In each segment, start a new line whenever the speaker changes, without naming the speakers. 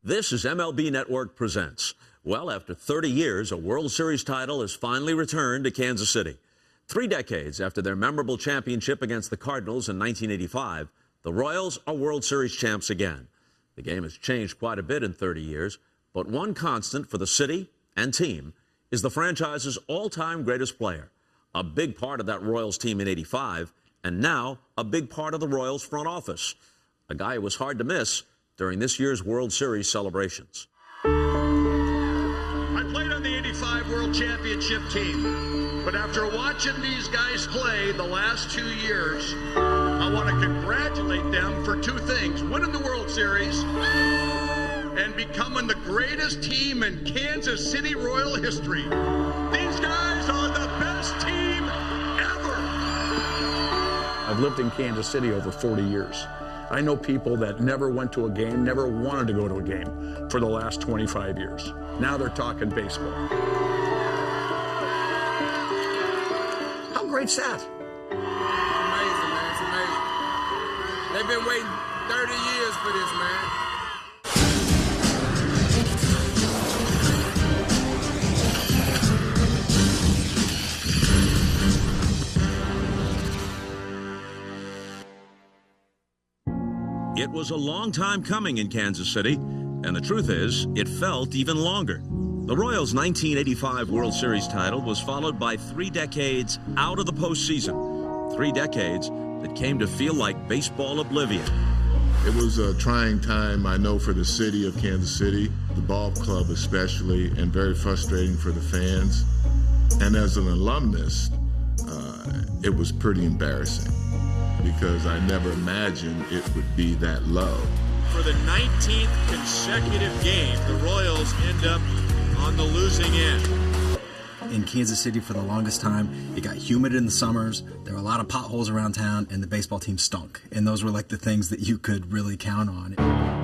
This is MLB Network Presents. Well, after 30 years, a World Series title has finally returned to Kansas City. 3 decades after their memorable championship against the Cardinals in 1985, the Royals are World Series champs again. The game has changed quite a bit in 30 years, but one constant for the city and team is the franchise's all-time greatest player. A big part of that Royals team in '85, and now a big part of the Royals front office. A guy who was hard to miss during this year's World Series celebrations.
I played on the '85 World Championship team, but after watching these guys play the last 2 years, I want to congratulate them for 2 things: winning the World Series and becoming the greatest team in Kansas City Royal history. These guys are the best team ever.
I've lived in Kansas City over 40 years. I know people that never went to a game, never wanted to go to a game for the last 25 years. Now they're talking baseball. How great's that?
Amazing, man. It's amazing. They've been waiting 30 years for this, man.
It was a long time coming in Kansas City, and the truth is, it felt even longer. The Royals' 1985 World Series title was followed by 3 decades out of the postseason. 3 decades that came to feel like baseball oblivion.
It was a trying time, I know, for the city of Kansas City, the ball club especially, and very frustrating for the fans. And as an alumnus, it was pretty embarrassing, because I never imagined it would be that low.
For the 19th consecutive game, the Royals end up on the losing end.
In Kansas City for the longest time, it got humid in the summers, there were a lot of potholes around town, and the baseball team stunk. And those were like the things that you could really count on.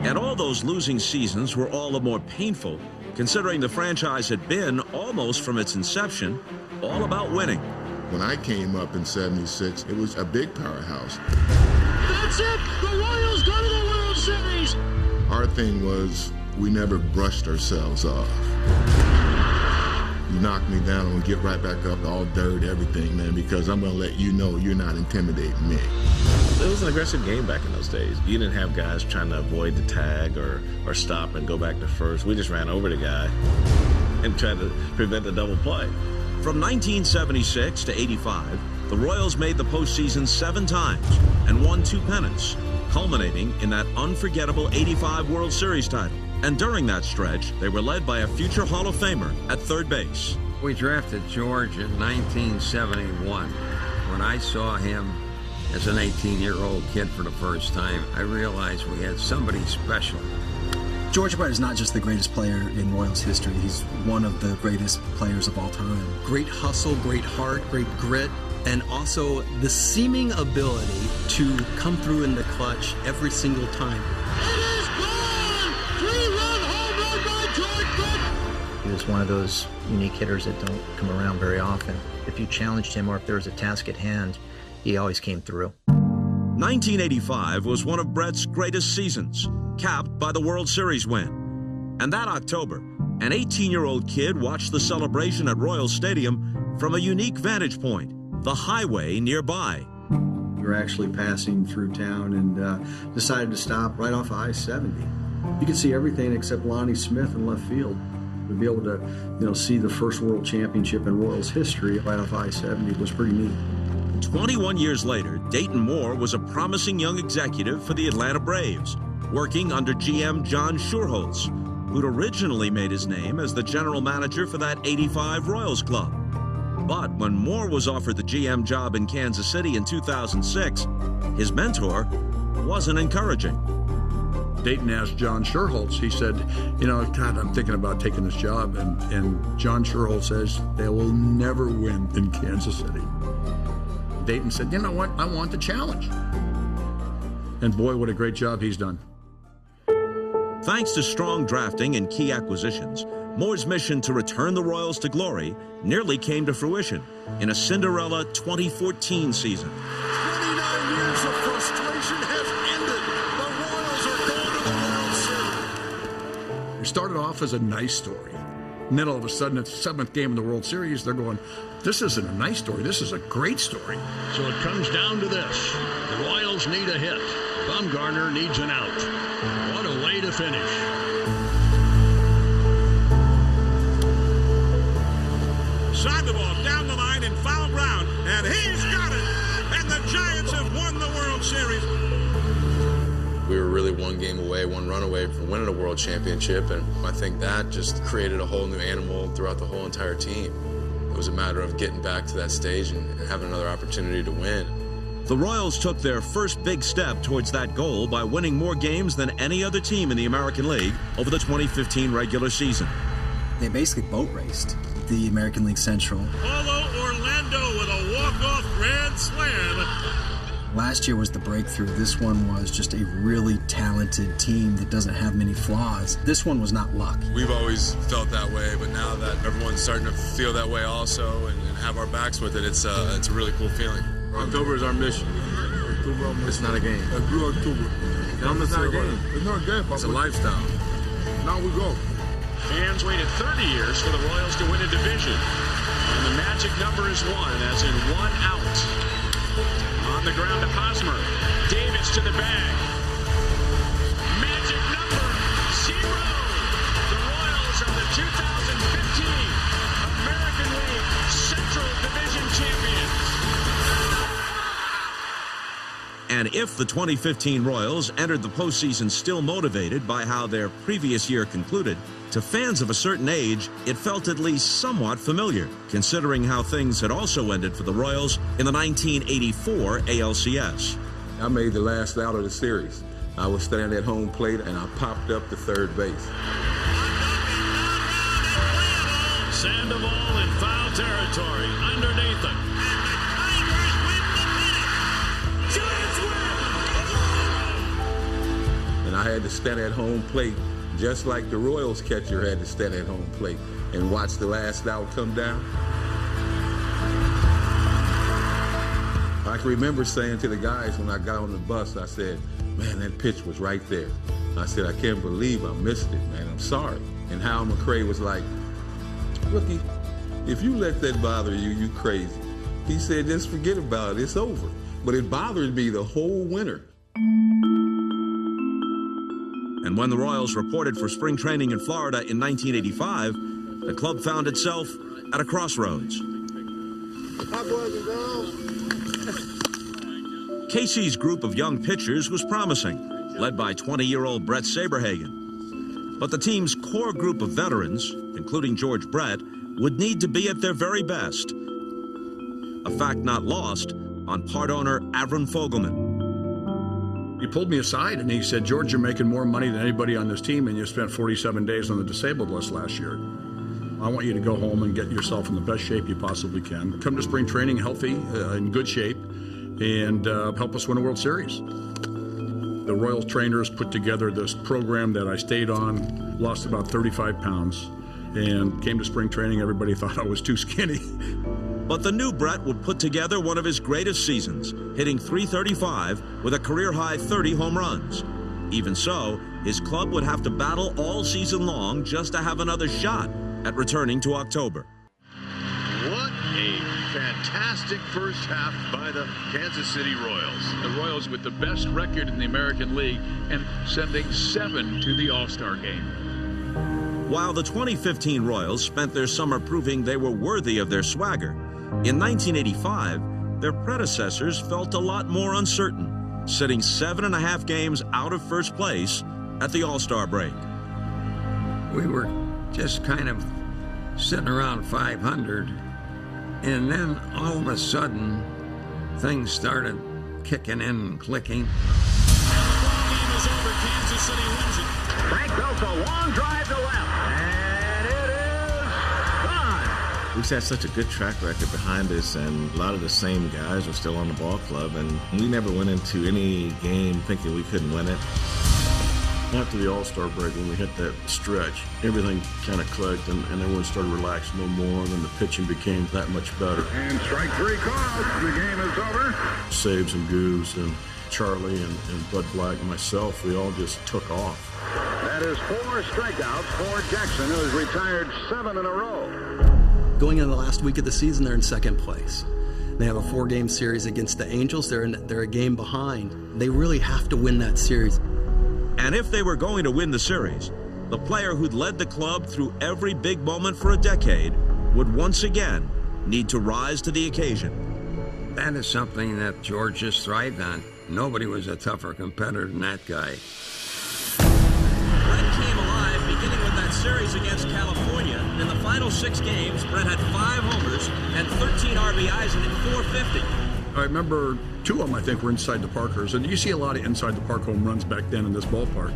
And all those losing seasons were all the more painful, considering the franchise had been, almost from its inception, all about winning.
When I came up in '76, it was a big powerhouse.
That's it! The Royals go to the World Series!
Our thing was, we never brushed ourselves off. You knock me down and we get right back up, all dirt, everything, man, because I'm going to let you know you're not intimidating me.
It was an aggressive game back in those days. You didn't have guys trying to avoid the tag or stop and go back to first. We just ran over the guy and tried to prevent the double play. From 1976 to '85, the Royals made the postseason 7 times and won 2 pennants, culminating in that unforgettable '85 World Series title. And during that stretch, they were led by a future Hall of Famer at third base.
We drafted George in 1971. When I saw him as an 18-year-old kid for the first time, I realized we had somebody special.
George Brett is not just the greatest player in Royals history, he's one of the greatest players of all time.
Great hustle, great heart, great grit, and also the seeming ability to come through in the clutch every single time.
It is gone! 3-run home run by George Brett!
He was one of those unique hitters that don't come around very often. If you challenged him or if there was a task at hand, he always came through.
1985 was one of Brett's greatest seasons, capped by the World Series win. And that October, an 18-year-old kid watched the celebration at Royals Stadium from a unique vantage point, the highway nearby.
We were actually passing through town and decided to stop right off of I-70. You could see everything except Lonnie Smith in left field. To be able to, see the first World Championship in Royals history right off I-70 was pretty neat.
21 years later, Dayton Moore was a promising young executive for the Atlanta Braves, working under GM John Schuerholz, who'd originally made his name as the general manager for that '85 Royals club. But when Moore was offered the GM job in Kansas City in 2006, his mentor wasn't encouraging.
Dayton asked John Schuerholz, he said, God, I'm thinking about taking this job. And John Schuerholz says, they will never win in Kansas City. Dayton said, you know what, I want the challenge. And boy, what a great job he's done.
Thanks to strong drafting and key acquisitions, Moore's mission to return the Royals to glory nearly came to fruition in a Cinderella 2014 season.
29 years of frustration has ended. The Royals are going to the World Series.
It started off as a nice story. And then all of a sudden, at the 7th game of the World Series, they're going, this isn't a nice story. This is a great story.
So it comes down to this. The Royals need a hit. Bumgarner needs an out. What a way to finish.
Side the ball down the line in foul ground, and he's got it. And the Giants have won the World Series.
We were really one game away, one run away from winning a world championship, and I think that just created a whole new animal throughout the whole entire team. It was a matter of getting back to that stage and having another opportunity to win.
The Royals took their first big step towards that goal by winning more games than any other team in the American League over the 2015 regular season.
They basically boat raced the American League Central.
Paulo Orlando with a walk-off grand slam.
Last year was the breakthrough. This one was just a really talented team that doesn't have many flaws. This one was not luck.
We've always felt that way, but now that everyone's starting to feel that way also and have our backs with it, it's a really cool feeling. October is our mission. It's not a game.
It's not a game. It's not a game, Papa.
It's a lifestyle.
Now we go.
Fans waited 30 years for the Royals to win a division. And the magic number is 1, as in 1 out. On the ground to Hosmer. Davis to the bag. Magic number 0. The Royals are the 2015 American League Central Division champions.
And if the 2015 Royals entered the postseason still motivated by how their previous year concluded, to fans of a certain age, it felt at least somewhat familiar, considering how things had also ended for the Royals in the 1984 ALCS.
I made the last out of the series. I was standing at home plate, and I popped up to third base.
Sandoval in foul territory underneath it.
And I had to stand at home plate just like the Royals catcher had to stand at home plate and watch the last out come down. I can remember saying to the guys when I got on the bus, I said, man, that pitch was right there. I said, I can't believe I missed it, man. I'm sorry. And Hal McRae was like, rookie, if you let that bother you, you crazy. He said, just forget about it. It's over. But it bothered me the whole winter.
And when the Royals reported for spring training in Florida in 1985, the club found itself at a crossroads. Casey's group of young pitchers was promising, led by 20-year-old Brett Saberhagen. But the team's core group of veterans, including George Brett, would need to be at their very best. A fact not lost on part owner Avram Fogelman.
He pulled me aside and he said, George, you're making more money than anybody on this team, and you spent 47 days on the disabled list last year. I want you to go home and get yourself in the best shape you possibly can. Come to spring training healthy, in good shape, and help us win a World Series. The Royals trainers put together this program that I stayed on, lost about 35 pounds, and came to spring training. Everybody thought I was too skinny.
But the new Brett would put together one of his greatest seasons, hitting .335 with a career-high 30 home runs. Even so, his club would have to battle all season long just to have another shot at returning to October.
What a fantastic first half by the Kansas City Royals.
The Royals with the best record in the American League and sending 7 to the All-Star game.
While the 2015 Royals spent their summer proving they were worthy of their swagger, in 1985, their predecessors felt a lot more uncertain, sitting 7.5 games out of first place at the All-Star break.
We were just kind of sitting around 500, and then all of a sudden, things started kicking in and clicking.
Kansas City wins it.
Frank built a long drive to left, and it is gone.
We've had such a good track record behind us, and a lot of the same guys are still on the ball club, and we never went into any game thinking we couldn't win it.
After the All-Star break, when we hit that stretch, everything kind of clicked, and everyone started relaxing a little more, and then the pitching became that much better.
And strike 3 called. The game is over.
Saved some goose, and Charlie and Bud Black and myself, we all just took off.
That is 4 strikeouts for Jackson, who has retired 7 in a row.
Going into the last week of the season, they're in second place. They have a 4-game series against the Angels. They're a game behind. They really have to win that series.
And if they were going to win the series, the player who'd led the club through every big moment for a decade would once again need to rise to the occasion.
That is something that George just thrived on. Nobody was a tougher competitor than that guy.
Brett came alive beginning with that series against California. In the final 6 games, Brett had 5 homers and 13 RBIs and hit .450.
I remember 2 of them, I think, were inside the Parkers. And you see a lot of inside the park home runs back then in this ballpark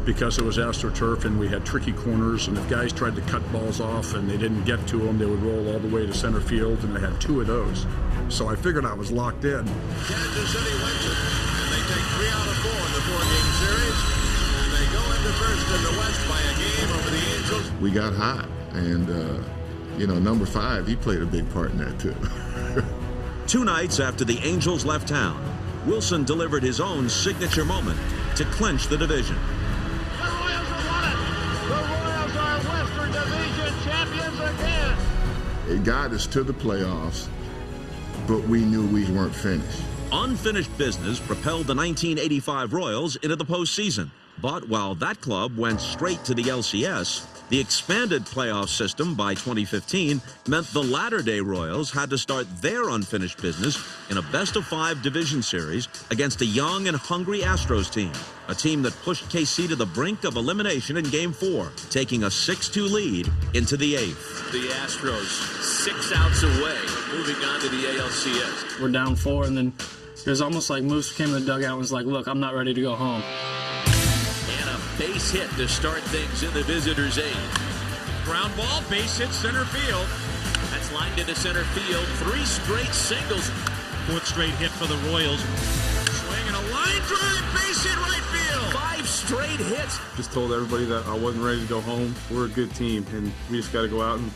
because it was AstroTurf and we had tricky corners. And if guys tried to cut balls off and they didn't get to them, they would roll all the way to center field. And I had 2 of those. So I figured I was locked in.
Kansas City wins it, and they take 3 out of 4 in the 4-game series. And they go into first in the West by a game over the Angels.
We got hot. And, number 5, he played a big part in that, too.
2 nights after the Angels left town, Wilson delivered his own signature moment to clinch the division.
The Royals have won it. The Royals are Western Division champions again.
It got us to the playoffs, but we knew we weren't finished.
Unfinished business propelled the 1985 Royals into the postseason. But while that club went straight to the LCS, the expanded playoff system by 2015 meant the latter-day Royals had to start their unfinished business in a best-of-5 division series against a young and hungry Astros team, a team that pushed KC to the brink of elimination in Game 4, taking a 6-2 lead into the 8th.
The Astros 6 outs away, moving on to the ALCS.
We're down 4, and then it was almost like Moose came in the dugout and was like, look, I'm not ready to go home.
Base hit to start things in the visitors' 8th.
Ground ball, base hit center field.
That's lined into center field. 3 straight singles.
4th straight hit for the Royals. Swing and a line drive, base hit right field.
5 straight hits.
Just told everybody that I wasn't ready to go home. We're a good team, and we just got to go out and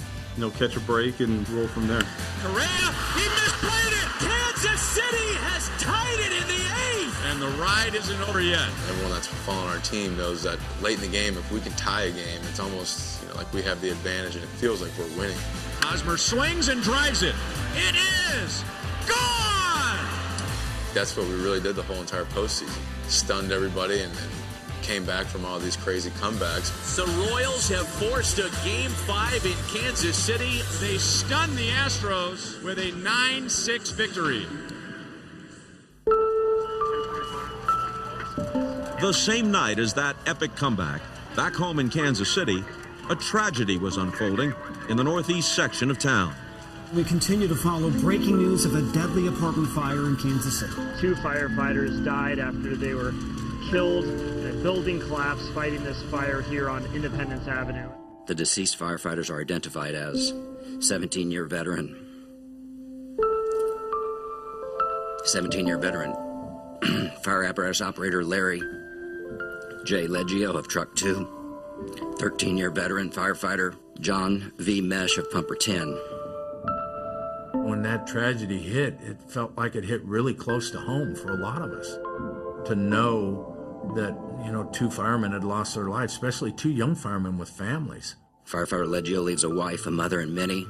catch a break and roll from there.
Correa, he misplayed it. Kansas City has tied it in the 8th. And the ride isn't over yet.
Everyone that's following our team knows that late in the game, if we can tie a game, it's almost like we have the advantage, and it feels like we're winning.
Hosmer swings and drives it. It is gone!
That's what we really did the whole entire postseason. Stunned everybody and came back from all these crazy comebacks.
The Royals have forced a Game 5 in Kansas City.
They stunned the Astros with a 9-6 victory.
The same night as that epic comeback, back home in Kansas City, a tragedy was unfolding in the northeast section of town.
We continue to follow breaking news of a deadly apartment fire in Kansas City.
2 firefighters died after they were killed in a building collapse fighting this fire here on Independence Avenue.
The deceased firefighters are identified as 17-year veteran, 17-year veteran fire apparatus operator Larry J. Leggio of Truck 2, 13-year veteran firefighter John V. Mesh of Pumper 10.
When that tragedy hit, it felt like it hit really close to home for a lot of us. To know that, 2 firemen had lost their lives, especially 2 young firemen with families.
Firefighter Leggio leaves a wife, a mother, and many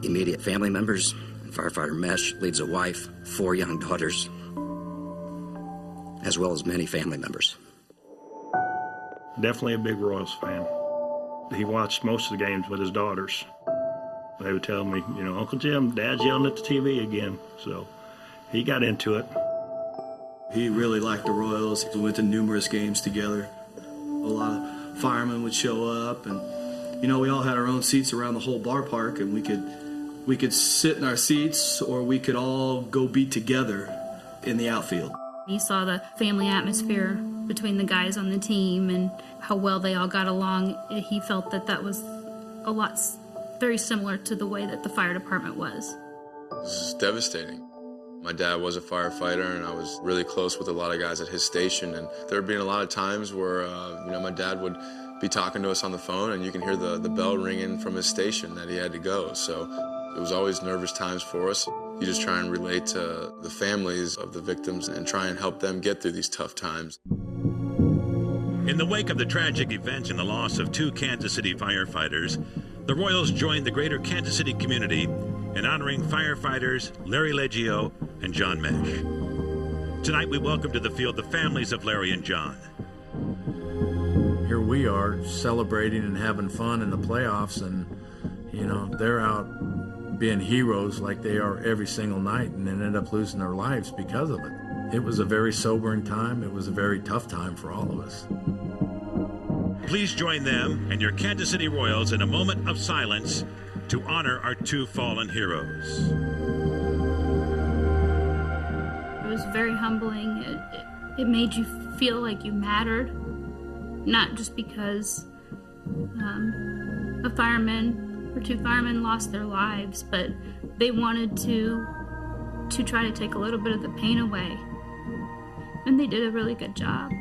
immediate family members. Firefighter Mesh leaves a wife, 4 young daughters, as well as many family members.
Definitely a big Royals fan. He watched most of the games with his daughters. They would tell me, Uncle Jim, Dad's yelling at the TV again. So he got into it.
He really liked the Royals. We went to numerous games together. A lot of firemen would show up, and we all had our own seats around the whole bar park, and we could sit in our seats, or we could all go be together in the outfield.
You saw the family atmosphere between the guys on the team and how well they all got along. He felt that was a lot very similar to the way that the fire department was.
This is devastating. My dad was a firefighter, and I was really close with a lot of guys at his station. And there had been a lot of times where, my dad would be talking to us on the phone, and you can hear the bell ringing from his station that he had to go. So it was always nervous times for us. You just try and relate to the families of the victims and try and help them get through these tough times.
In the wake of the tragic event and the loss of 2 Kansas City firefighters, the Royals joined the greater Kansas City community in honoring firefighters Larry Leggio and John Mesh. Tonight we welcome to the field the families of Larry and John.
Here we are celebrating and having fun in the playoffs, and they're out being heroes like they are every single night, and then end up losing their lives because of it. It was a very sobering time. It was a very tough time for all of us.
Please join them and your Kansas City Royals in a moment of silence to honor our 2 fallen heroes.
It was very humbling. It made you feel like you mattered, not just because a fireman or 2 firemen lost their lives, but they wanted to try to take a little bit of the pain away. And they did a really good job.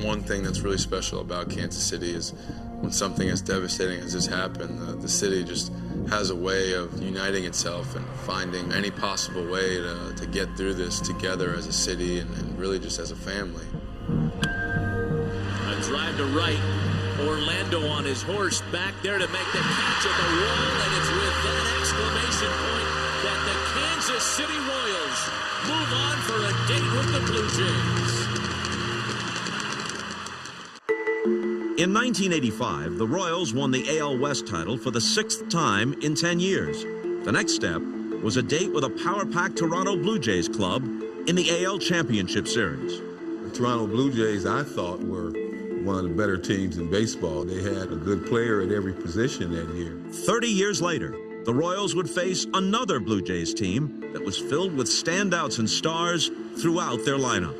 One thing that's really special about Kansas City is when something as devastating as this happened, the city just has a way of uniting itself and finding any possible way to get through this together as a city and really just as a family.
A drive to right. Orlando on his horse back there to make the catch at the wall, and it's with that exclamation point that the Kansas City Royals move on for a date with the Blue Jays.
In 1985, the Royals won the AL West title for the 6th time in 10 years. The next step was a date with a power-packed Toronto Blue Jays club in the AL Championship Series.
The Toronto Blue Jays, I thought, were one of the better teams in baseball. They had a good player at every position that year.
30 years later, the Royals would face another Blue Jays team that was filled with standouts and stars throughout their lineup.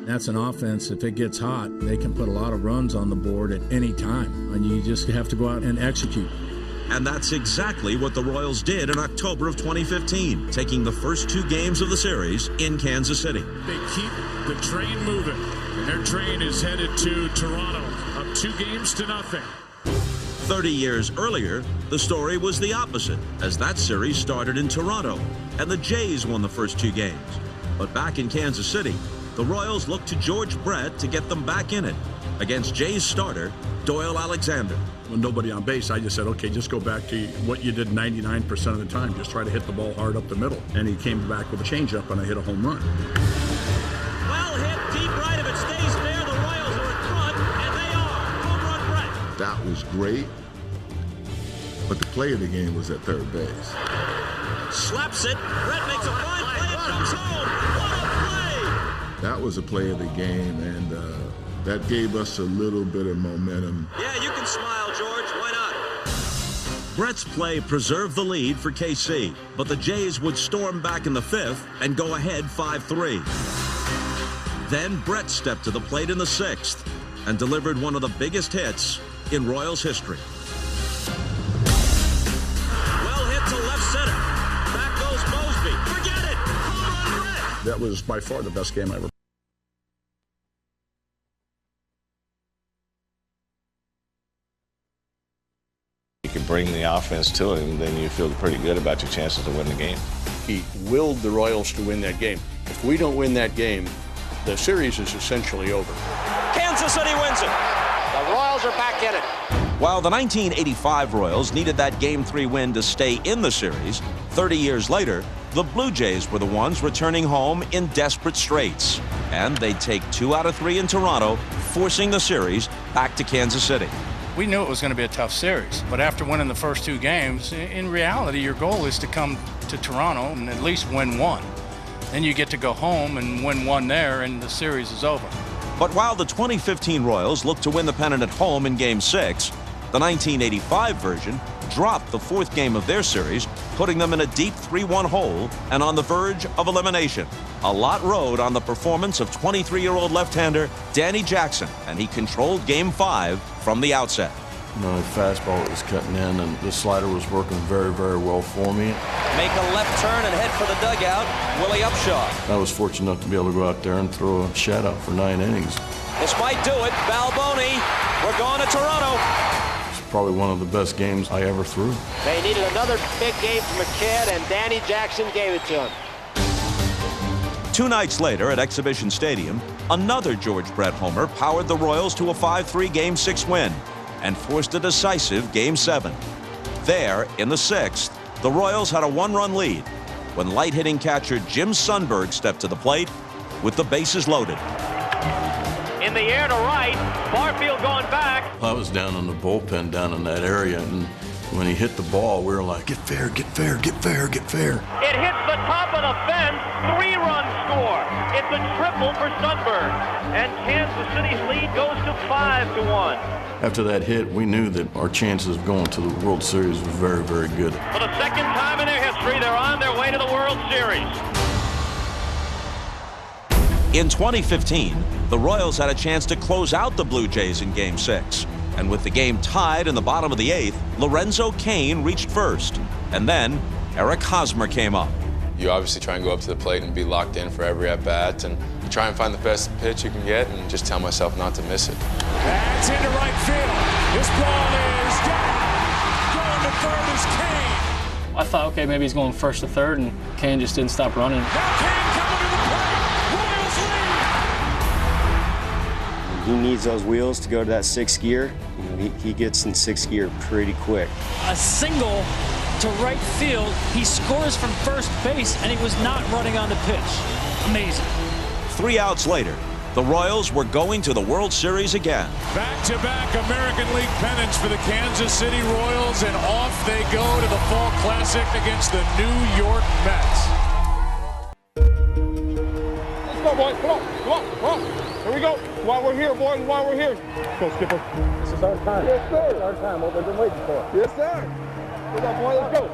That's an offense, if it gets hot, they can put a lot of runs on the board at any time, and you just have to go out and execute.
And that's exactly what the Royals did in October of 2015, taking the first 2 games of the series in Kansas City.
They keep the train moving, and their train is headed to Toronto, up 2-0.
30 years earlier, the story was the opposite, as that series started in Toronto, and the Jays won the first 2 games. But back in Kansas City, the Royals looked to George Brett to get them back in it against Jays starter Doyle Alexander.
With nobody on base, I just said, okay, just go back to what you did 99% of the time. Just try to hit the ball hard up the middle. And he came back with a changeup, and I hit a home run.
Well hit deep right. If it stays there, the Royals are in front, and they are. Home run Brett.
That was great, but the play of the game was at third base.
Slaps it. Brett makes a fine play and comes home. What a play!
That was a play of the game, and that gave us a little bit of momentum.
Yeah, you can smile, George. Why not?
Brett's play preserved the lead for KC, but the Jays would storm back in the 5th and go ahead 5-3. Then Brett stepped to the plate in the 6th and delivered one of the biggest hits in Royals history.
Well hit to left center. Back goes Mosby. Forget it. Home run Brett.
That was by far the best game I ever.
You can bring the offense to it, and then you feel pretty good about your chances to win the game.
He willed the Royals to win that game. If we don't win that game, the series is essentially over.
Kansas City wins it. The Royals are back in it.
While the 1985 Royals needed that Game 3 win to stay in the series, 30 years later, the Blue Jays were the ones returning home in desperate straits. And they'd take 2 out of 3 in Toronto, forcing the series back to Kansas City.
We knew it was going to be a tough series, but after winning the first 2 games, in reality, your goal is to come to Toronto and at least win 1. Then you get to go home and win 1 there, and the series is over.
But while the 2015 Royals looked to win the pennant at home in Game 6, the 1985 version dropped the 4th game of their series, putting them in a deep 3-1 hole and on the verge of elimination. A lot rode on the performance of 23-year-old left-hander Danny Jackson, and he controlled Game 5 from the outset.
You know, the fastball was cutting in, and the slider was working very, very well for me.
Make a left turn and head for the dugout. Willie Upshaw.
I was fortunate enough to be able to go out there and throw a shutout for 9 innings.
This might do it. Balboni. We're going to Toronto.
probably one of the best games I ever threw.
They needed another big game from a kid, and Danny Jackson gave it to him.
2 nights later at Exhibition Stadium, another George Brett homer powered the Royals to a 5-3 Game 6 win and forced a decisive Game 7. There, in the 6th, the Royals had a 1-run lead when light-hitting catcher Jim Sundberg stepped to the plate with the bases loaded.
In the air to right, Barfield going back.
I was down in the bullpen down in that area, and when he hit the ball, we were like, get fair, get fair, get fair, get fair.
It hits the top of the fence, 3-run score. It's a triple for Sundberg, and Kansas City's lead goes to 5-1.
After that hit, we knew that our chances of going to the World Series were very, very good.
For the second time in their history, they're on their way to the World Series.
In 2015, the Royals had a chance to close out the Blue Jays in Game 6. And with the game tied in the bottom of the 8th, Lorenzo Cain reached first. And then Eric Hosmer came up.
You obviously try and go up to the plate and be locked in for every at-bat, and you try and find the best pitch you can get and just tell myself not to miss it.
That's into right field. This ball is down. Going to third is Cain.
I thought, okay, maybe he's going first to third, and Cain just didn't stop running.
Now Cain coming to the plate. Royals lead.
He needs those wheels to go to that 6th gear. He gets in 6th gear pretty quick.
A single to right field. He scores from first base, and he was not running on the pitch. Amazing.
3 outs later, the Royals were going to the World Series again.
Back-to-back American League pennants for the Kansas City Royals, and off they go to the Fall Classic against the New York Mets.
Let's go, boys. Come on. Come on. Come on. Here we go. While we're here, boys. While we're here. Let's go, Skipper. This is our time. Yes, sir. It's our time. What we've been waiting for. Yes, sir. Let's go, boys. Let's go.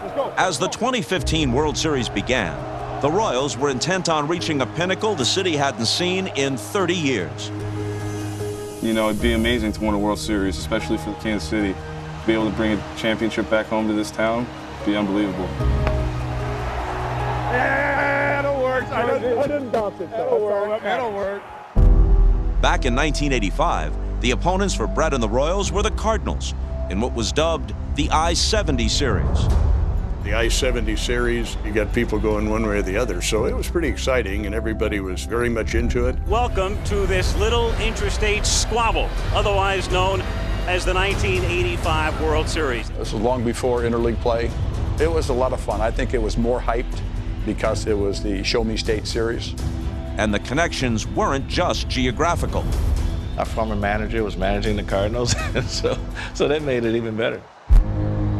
Let's go.
As the 2015 World Series began, the Royals were intent on reaching a pinnacle the city hadn't seen in 30 years.
You know, it'd be amazing to win a World Series, especially for Kansas City. To be able to bring a championship back home to this town would be unbelievable.
Yeah, that'll work. I didn't bounce it. That'll work. That'll work.
Back in 1985, the opponents for Brett and the Royals were the Cardinals in what was dubbed the I-70 series.
The I-70 series, you got people going one way or the other, so it was pretty exciting, and everybody was very much into it.
Welcome to this little interstate squabble, otherwise known as the 1985 World Series.
This was long before interleague play. It was a lot of fun. I think it was more hyped because it was the Show Me State series.
And the connections weren't just geographical.
Our former manager was managing the Cardinals, so that made it even better.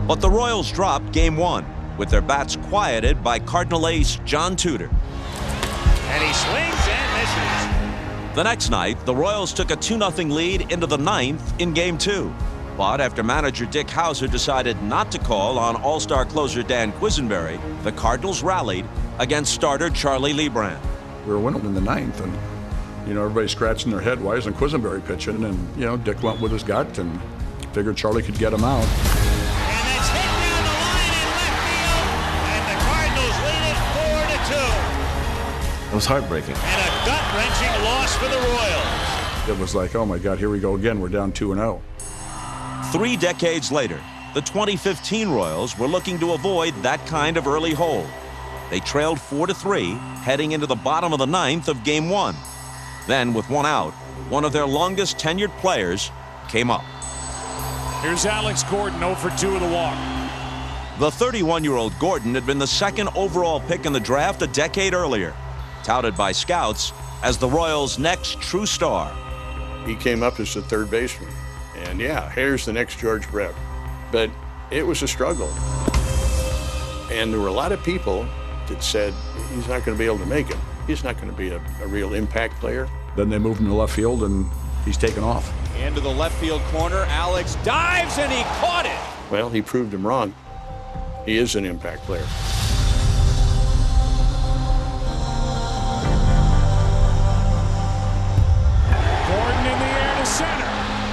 But the Royals dropped Game 1 with their bats quieted by Cardinal ace John Tudor.
And he swings and misses.
The next night, the Royals took a 2-0 lead into the 9th in Game 2. But after manager Dick Hauser decided not to call on all-star closer Dan Quisenberry, the Cardinals rallied against starter Charlie Lebrand.
We were winning in the 9th, and everybody's scratching their head. Why isn't Quisenberry pitching? And Dick went with his gut and figured Charlie could get him out.
And that's hit down the line in left field, and the Cardinals lead it 4-2.
It was heartbreaking.
And a gut-wrenching loss for the Royals.
It was like, oh my God, here we go again. We're down 2-0.
3 decades later, the 2015 Royals were looking to avoid that kind of early hole. They trailed 4-3, heading into the bottom of the 9th of Game 1. Then, with 1 out, one of their longest tenured players came up.
Here's Alex Gordon, 0 for 2 with a walk.
The 31-year-old Gordon had been the 2nd overall pick in the draft a decade earlier, touted by scouts as the Royals' next true star.
He came up as the third baseman, and yeah, here's the next George Brett. But it was a struggle. And there were a lot of people that said he's not going to be able to make it. He's not going to be a real impact player.
Then they moved him to left field, and he's taken off.
Into the left field corner, Alex dives, and he caught it.
Well, he proved him wrong. He is an impact player.
Gordon in the air to center.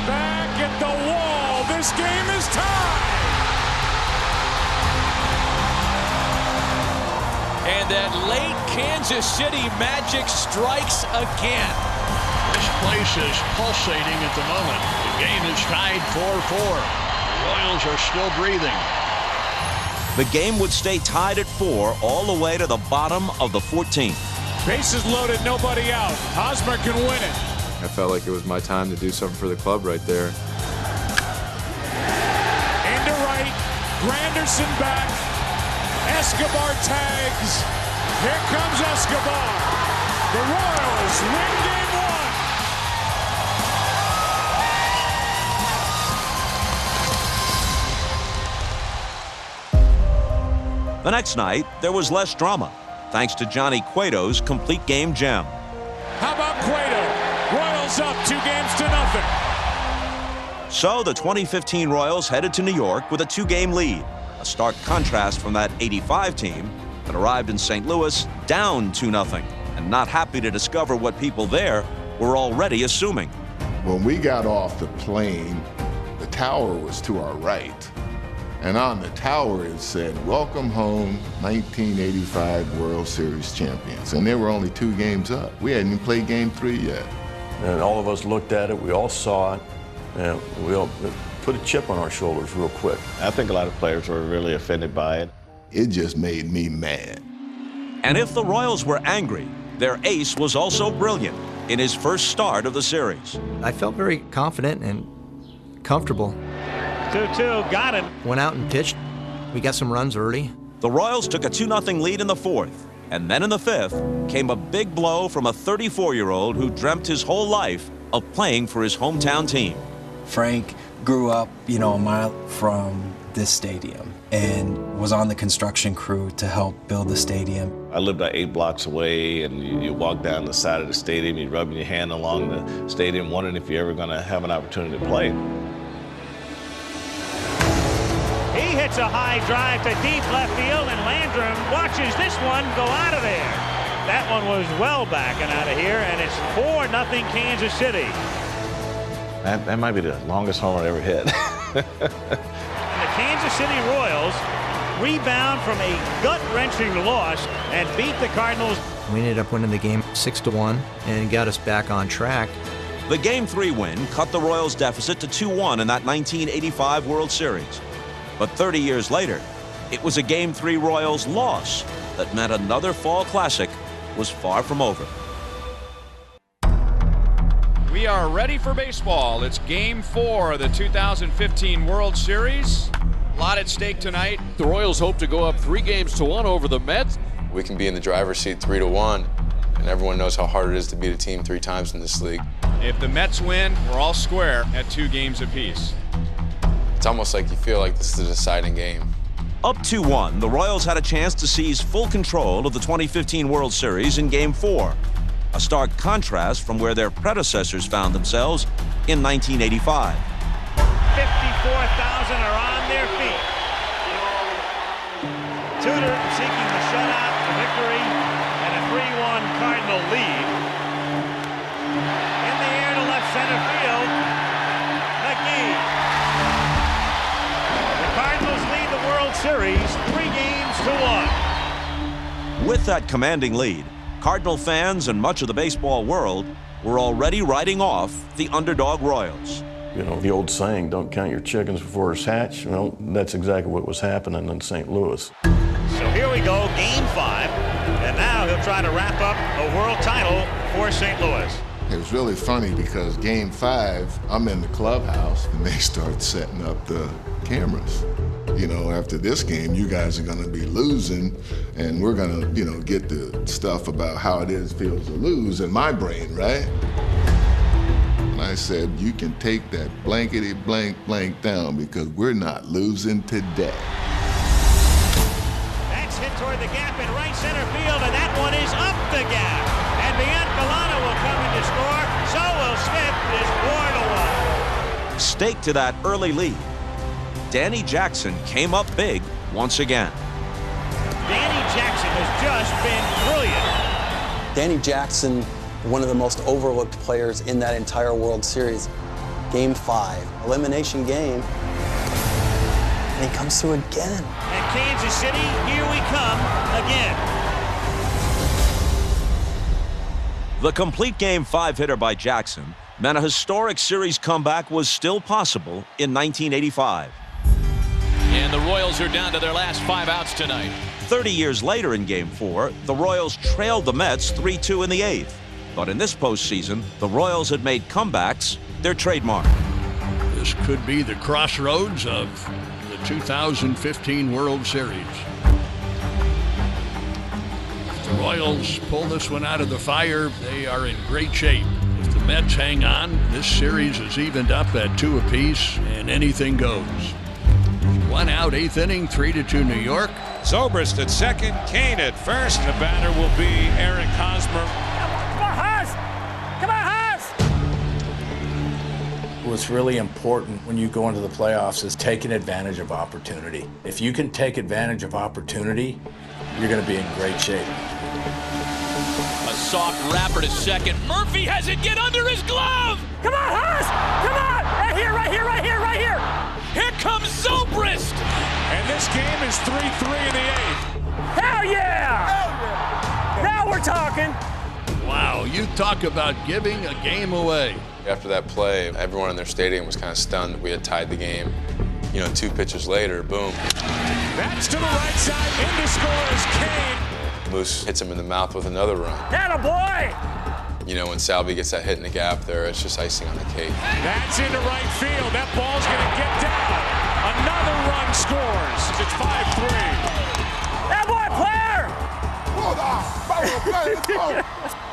Back at the wall. This game is tied.
And that late Kansas City magic strikes again.
This place is pulsating at the moment. The game is tied 4-4.
Royals are still breathing.
The game would stay tied at 4 all the way to the bottom of the 14th.
Bases loaded, nobody out. Hosmer can win it.
I felt like it was my time to do something for the club right there.
Into right, Granderson back. Escobar tags. Here comes Escobar. The Royals win game
1. The next night, there was less drama, thanks to Johnny Cueto's complete game gem.
How about Cueto? Royals up 2-0.
So the 2015 Royals headed to New York with a 2-game lead, a stark contrast from that '85 team that arrived in St. Louis down 2-0, and not happy to discover what people there were already assuming.
When we got off the plane, the tower was to our right. And on the tower it said, "Welcome home, 1985 World Series champions." And they were only 2 games up. We hadn't even played game 3 yet.
And all of us looked at it, we all saw it, and we all put a chip on our shoulders real quick.
I think a lot of players were really offended by it.
It just made me mad.
And if the Royals were angry, their ace was also brilliant in his first start of the series.
I felt very confident and comfortable.
2-2, got him.
Went out and pitched. We got some runs early.
The Royals took a 2-0 lead in the 4th, and then in the 5th came a big blow from a 34-year-old who dreamt his whole life of playing for his hometown team.
Frank grew up, a mile from this stadium and was on the construction crew to help build the stadium.
I lived about 8 blocks away, and you walk down the side of the stadium, you rubbing your hand along the stadium, wondering if you're ever going to have an opportunity to play.
He hits a high drive to deep left field, and Landrum watches this one go out of there. That one was well back and out of here, and it's 4-0 Kansas City.
That might be the longest homer I ever hit.
The Kansas City Royals rebound from a gut-wrenching loss and beat the Cardinals.
We ended up winning the game 6-1 and got us back on track.
The Game 3 win cut the Royals' deficit to 2-1 in that 1985 World Series. But 30 years later, it was a Game 3 Royals loss that meant another fall classic was far from over.
We are ready for baseball. It's Game 4 of the 2015 World Series. A lot at stake tonight.
The Royals hope to go up 3-1 over the Mets.
We can be in the driver's seat 3-1, and everyone knows how hard it is to beat a team 3 times in this league.
If the Mets win, we're all square at 2 games apiece.
It's almost like you feel like this is a deciding game.
Up 2-1, the Royals had a chance to seize full control of the 2015 World Series in Game 4. A stark contrast from where their predecessors found themselves in 1985.
54,000 are on their feet. Tudor seeking the shutout, the victory, and a 3-1 Cardinal lead. In the air to left center field, McGee. The Cardinals lead the World Series 3-1.
With that commanding lead, Cardinal fans and much of the baseball world were already writing off the underdog Royals.
The old saying, don't count your chickens before it's hatched. Well, that's exactly what was happening in St. Louis.
So here we go, Game 5, and now he'll try to wrap up a world title for St. Louis.
It was really funny because Game 5, I'm in the clubhouse, and they start setting up the cameras. After this game, you guys are going to be losing, and we're going to, get the stuff about how it feels to lose in my brain, right? And I said, you can take that blankety blank down because we're not losing today.
That's hit toward the gap in right center field, and that one is up the gap. And Biancalana will come in to score, so will Smith is 4-1.
Staked to that early lead, Danny Jackson came up big once again.
Danny Jackson has just been brilliant.
Danny Jackson, one of the most overlooked players in that entire World Series. Game 5, elimination game, and he comes through again.
And Kansas City, here we come again.
The complete Game 5 hitter by Jackson meant a historic series comeback was still possible in 1985.
and the Royals are down to their last 5 outs tonight.
30 years later in Game 4, the Royals trailed the Mets 3-2 in the 8th. But in this postseason, the Royals had made comebacks their trademark.
This could be the crossroads of the 2015 World Series. If the Royals pull this one out of the fire, they are in great shape. If the Mets hang on, this series is evened up at 2 apiece, and anything goes. 1 out, 8th inning, 3-2 New York.
Zobrist at second, Kane at first. The batter will be Eric Hosmer.
What's really important when you go into the playoffs is taking advantage of opportunity. If you can take advantage of opportunity, you're going to be in great shape.
A soft wrapper to second. Murphy has it. Get under his glove.
Come on, Haas! Come on! Right here, right here, right here, right here!
Here comes Zobrist.
And this game is 3-3 in the 8th.
Hell yeah! Hell yeah! Now we're talking.
Wow, you talk about giving a game away.
After that play, everyone in their stadium was kind of stunned that we had tied the game. 2 pitches later, boom.
That's to the right side. In to score is Kane.
Moose hits him in the mouth with another run.
Atta boy!
When Salvi gets that hit in the gap there, it's just icing on the cake.
That's into right field. That ball's going to get down. Another run scores. It's 5-3.
That boy, player!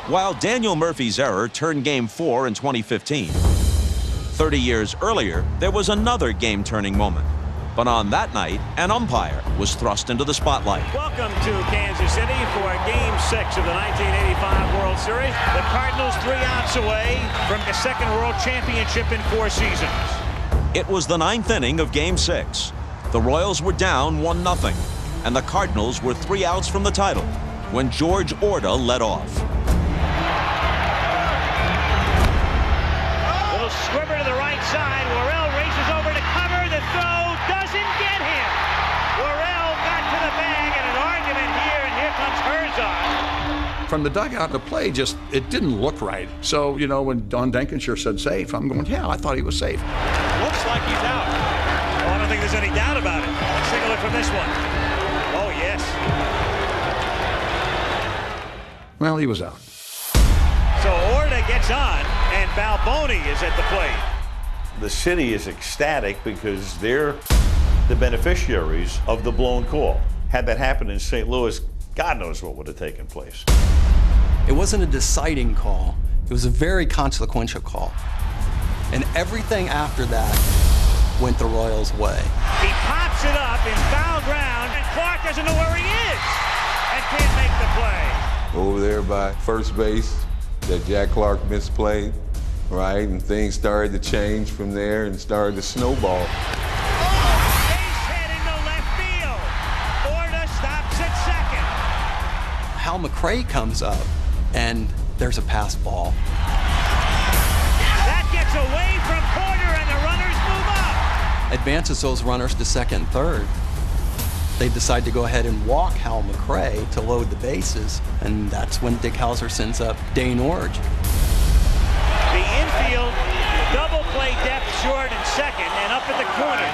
While Daniel Murphy's error turned Game 4 in 2015, 30 years earlier, there was another game-turning moment. But on that night, an umpire was thrust into the spotlight.
Welcome to Kansas City for Game 6 of the 1985 World Series. The Cardinals 3 outs away from the second World Championship in 4 seasons.
It was the 9th inning of Game 6. The Royals were down 1-0, and the Cardinals were 3 outs from the title when George Orta led off.
Little squibber to the right side. Worrell races over to cover. The throw doesn't get him. Worrell got to the bag in an argument here, and here comes Herzog.
From the dugout, the play it didn't look right. So, when Don Denkinshire said safe, I'm going, yeah, I thought he was safe.
Looks like he's out. Oh, I don't think there's any doubt about it. Let's take a look from this one. Oh, yes.
Well, he was out.
So Orta gets on, and Balboni is at the plate.
The city is ecstatic because they're the beneficiaries of the blown call. Had that happened in St. Louis, God knows what would have taken place.
It wasn't a deciding call. It was a very consequential call. And everything after that went the Royals' way.
He pops it up in foul ground, and Clark doesn't know where he is and can't make the play.
Over there by first base, that Jack Clark misplayed, right? And things started to change from there and started to snowball.
Base hit into left field. Orta stops at second.
Hal McRae comes up, and there's a pass ball.
That gets away from Porter, and the runners move up.
Advances those runners to second and third. They decide to go ahead and walk Hal McRae to load the bases, and that's when Dick Hauser sends up Dane Orge.
The infield double play depth short in second and up at the corner.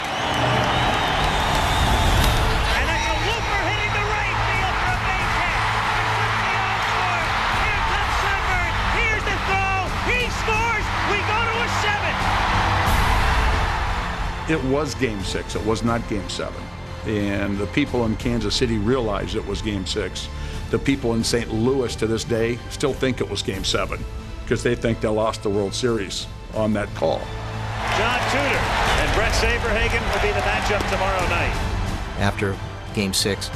And that's a looper hitting the right field for a base hit. Here comes Sunburn. Here's the throw. He scores. We go to a 7.
It was Game 6. It was not Game 7. And the people in Kansas City realized it was Game 6. The people in St. Louis to this day still think it was Game 7 because they think they lost the World Series on that call.
John Tudor and Brett Saberhagen will be the matchup tomorrow night.
After Game 6,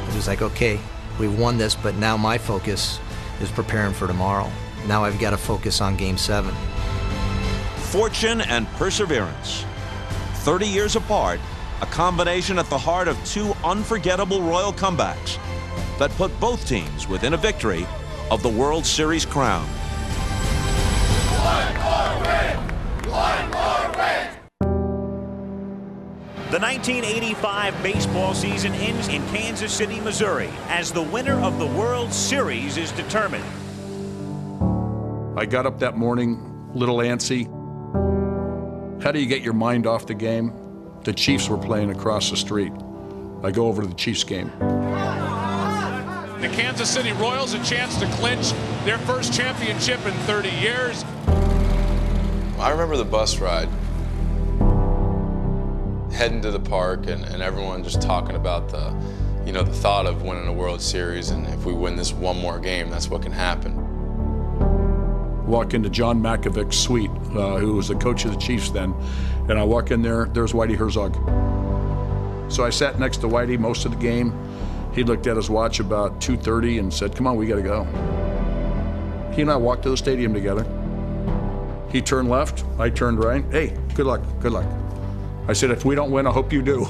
it was like, okay, we won this, but now my focus is preparing for tomorrow. Now I've got to focus on Game 7.
Fortune and perseverance. 30 years apart, a combination at the heart of 2 unforgettable Royal comebacks that put both teams within a victory of the World Series crown.
One more win! One more win! The 1985 baseball season ends in Kansas City, Missouri, as the winner of the World Series is determined.
I got up that morning, a little antsy. How do you get your mind off the game? The Chiefs were playing across the street. I go over to the Chiefs game.
The Kansas City Royals a chance to clinch their first championship in 30 years.
I remember the bus ride, heading to the park, and everyone just talking about the thought of winning a World Series, and if we win this one more game, that's what can happen.
Walk into John Makovic's suite, who was the coach of the Chiefs then, and I walk in there, there's Whitey Herzog. So I sat next to Whitey most of the game. He looked at his watch about 2:30 and said, "Come on, we gotta go." He and I walked to the stadium together. He turned left, I turned right. "Hey, good luck, good luck." I said, "If we don't win, I hope you do."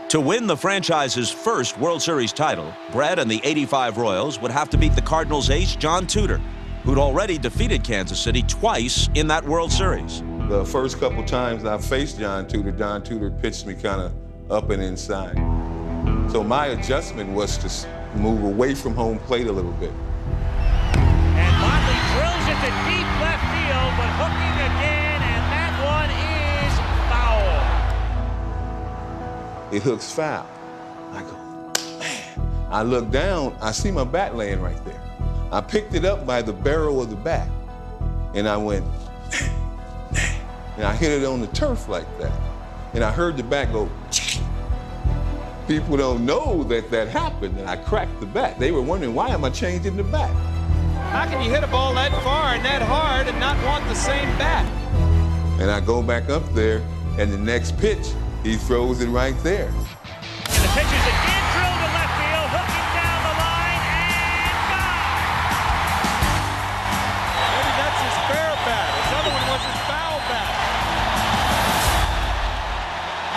To win the franchise's first World Series title, Brett and the '85 Royals would have to beat the Cardinals ace John Tudor, who'd already defeated Kansas City twice in that World Series.
The first couple times I faced John Tudor pitched me kind of up and inside. So my adjustment was to move away from home plate a little bit.
And Motley drills it to deep left field, but hooking again, and that one is foul.
It hooks foul. I go, man. I look down, I see my bat laying right there. I picked it up by the barrel of the bat, and I went, and I hit it on the turf like that. And I heard the bat go, people don't know that happened, and I cracked the bat. They were wondering, why am I changing the bat?
How can you hit a ball that far and that hard and not want the same bat?
And I go back up there, and the next pitch, he throws it right there.
And the pitch is again drilled to left field, hooking down the line, and gone!
Maybe that's his fair bat. His other one was his foul bat.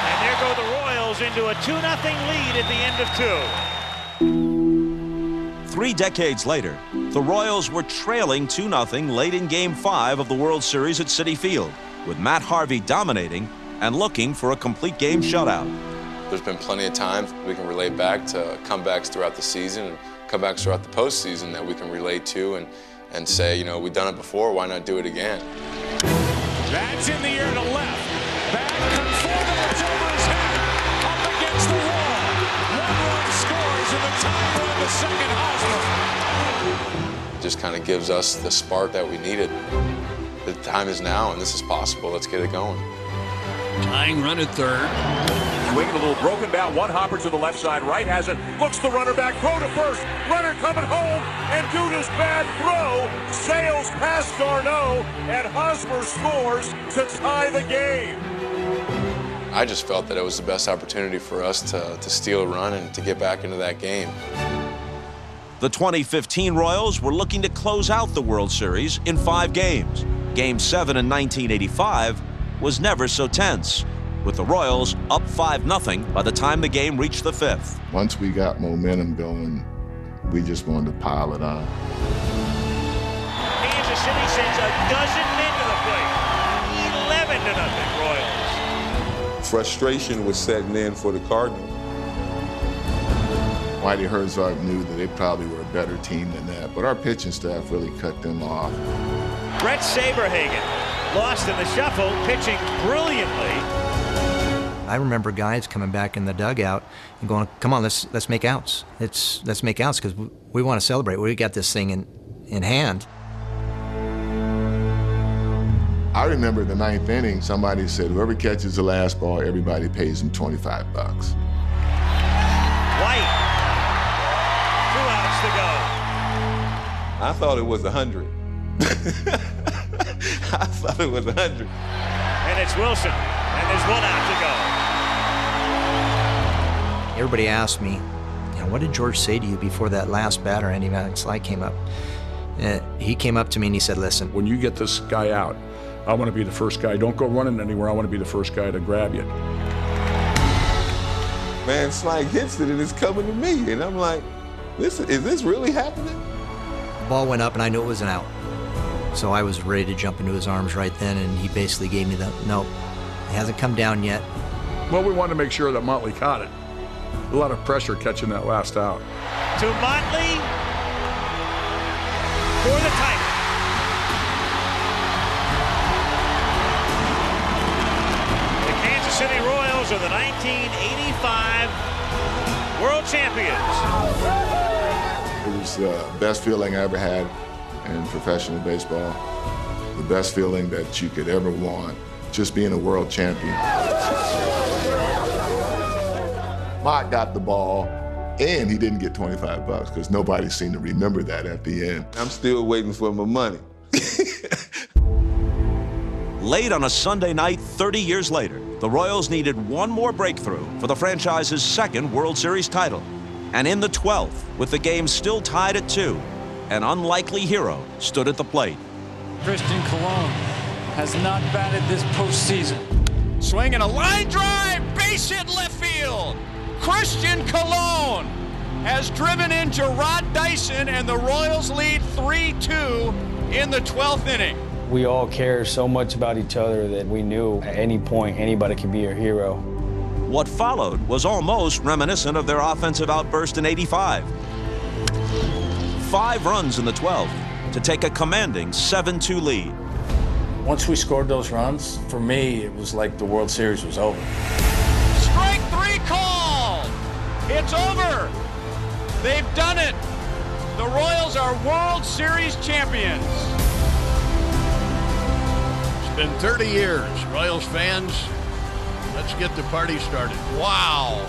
And there go the Royals into a 2-0 lead at the end of 2.
3 decades later, the Royals were trailing 2-0 late in Game 5 of the World Series at Citi Field, with Matt Harvey dominating and looking for a complete game shutout.
There's been plenty of times we can relate back to comebacks throughout the season and comebacks throughout the postseason that we can relate to and say, we've done it before, why not do it again?
That's in the air to left. Back conforming, it's over his head, up against the wall. 1 run scores in the time run, the second Hosmer.
Just kind of gives us the spark that we needed. The time is now, and this is possible. Let's get it going.
Tying run at third.
Swinging a little broken bat, one hopper to the left side, right has it, looks the runner back, throw to first, runner coming home, and Duda's bad throw sails past Garneau, and Hosmer scores to tie the game.
I just felt that it was the best opportunity for us to steal a run and to get back into that game.
The 2015 Royals were looking to close out the World Series in 5 games. Game 7 in 1985 was never so tense, with the Royals up 5-0 by the time the game reached the 5th.
Once we got momentum going, we just wanted to pile it on.
Kansas City sends a dozen men to the plate. 11-0 Royals.
Frustration was setting in for the Cardinals.
Whitey Herzog knew that they probably were a better team than that, but our pitching staff really cut them off.
Brett Saberhagen, lost in the shuffle, pitching brilliantly.
I remember guys coming back in the dugout and going, "Come on, let's make outs. Let's make outs because we want to celebrate. We got this thing in hand."
I remember the 9th inning, somebody said, whoever catches the last ball, everybody pays them $25.
White, 2 outs to go.
I thought it was 100. I thought it was 100.
And it's Wilson, and there's 1 out to go.
Everybody asked me, what did George say to you before that last batter, Andy Van Slyke, came up? He came up to me and he said, "Listen,
when you get this guy out, I want to be the first guy. Don't go running anywhere. I want to be the first guy to grab you."
Man, Slyke hits it and it's coming to me. And I'm like, is this really happening?
The ball went up and I knew it was an out. So I was ready to jump into his arms right then, and he basically gave me the, "Nope, it hasn't come down yet."
Well, we wanted to make sure that Motley caught it. A lot of pressure catching that last out.
To Motley for the title. Royals are the 1985 World Champions.
It was the best feeling I ever had in professional baseball. The best feeling that you could ever want, just being a world champion. Mott got the ball, and he didn't get $25 because nobody seemed to remember that at the end.
I'm still waiting for my money.
Late on a Sunday night 30 years later, the Royals needed one more breakthrough for the franchise's second World Series title. And in the 12th, with the game still tied at 2, an unlikely hero stood at the plate.
Christian Colon has not batted this postseason.
Swing and a line drive, base hit left field. Christian Colon has driven in Gerard Dyson, and the Royals lead 3-2 in the 12th inning.
We all care so much about each other that we knew at any point anybody could be a hero.
What followed was almost reminiscent of their offensive outburst in '85. 5 runs in the 12th to take a commanding 7-2 lead.
Once we scored those runs, for me, it was like the World Series was over.
Strike 3 called. It's over. They've done it. The Royals are World Series champions.
It's been 30 years. Royals fans, let's get the party started. Wow.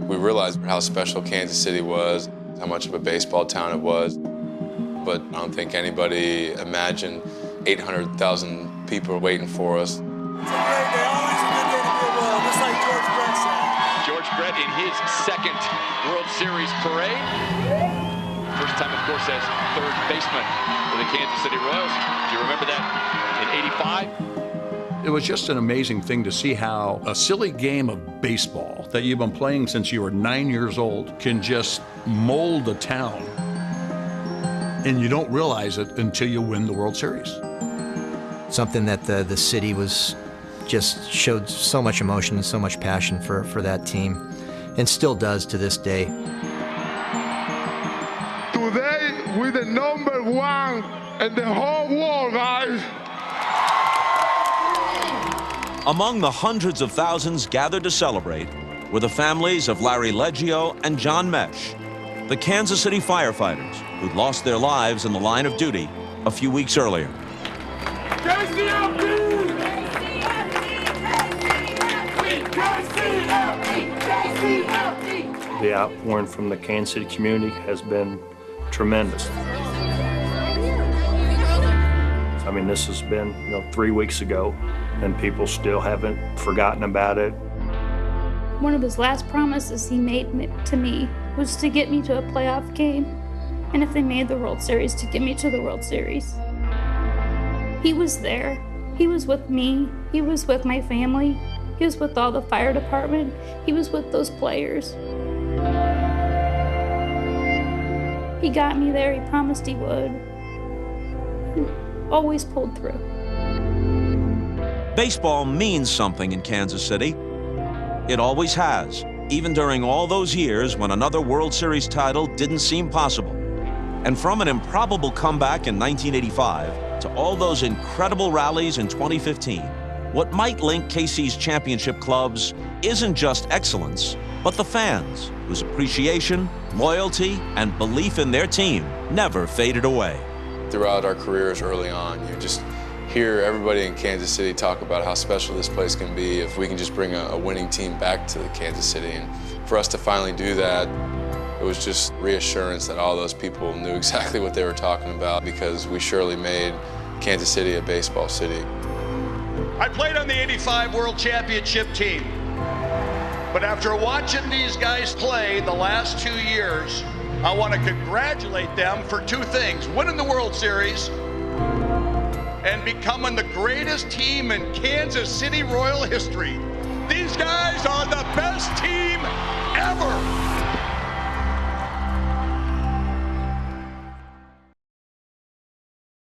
We realized how special Kansas City was, how much of a baseball town it was. But I don't think anybody imagined 800,000 people waiting for us.
It's a great day, always a good day to be a Royal, just like George Brett said.
George Brett in his second World Series parade. First time, of course, as third baseman for the Kansas City Royals. Do you remember that in '85?
It was just an amazing thing to see how a silly game of baseball that you've been playing since you were 9 years old can just mold a town. And you don't realize it until you win the World Series.
Something that the city was just showed so much emotion and so much passion for that team, and still does to this day.
Today, we're the #1 in the whole world, guys.
Among the hundreds of thousands gathered to celebrate were the families of Larry Leggio and John Mesh, the Kansas City firefighters who'd lost their lives in the line of duty a few weeks earlier.
The outpouring from the Kansas City community has been tremendous. I mean, this has been 3 weeks ago, and people still haven't forgotten about it.
One of his last promises he made to me was to get me to a playoff game, and if they made the World Series, to get me to the World Series. He was there. He was with me. He was with my family. He was with all the fire department. He was with those players. He got me there. He promised he would. He always pulled through.
Baseball means something in Kansas City. It always has, even during all those years when another World Series title didn't seem possible. And from an improbable comeback in 1985 to all those incredible rallies in 2015, what might link KC's championship clubs isn't just excellence, but the fans, whose appreciation, loyalty, and belief in their team never faded away.
Throughout our careers early on, you just hear everybody in Kansas City talk about how special this place can be if we can just bring a winning team back to Kansas City. And for us to finally do that, it was just reassurance that all those people knew exactly what they were talking about, because we surely made Kansas City a baseball city.
I played on the '85 World Championship team, but after watching these guys play the last 2 years, I want to congratulate them for 2 things: winning the World Series and becoming the greatest team in Kansas City Royal history.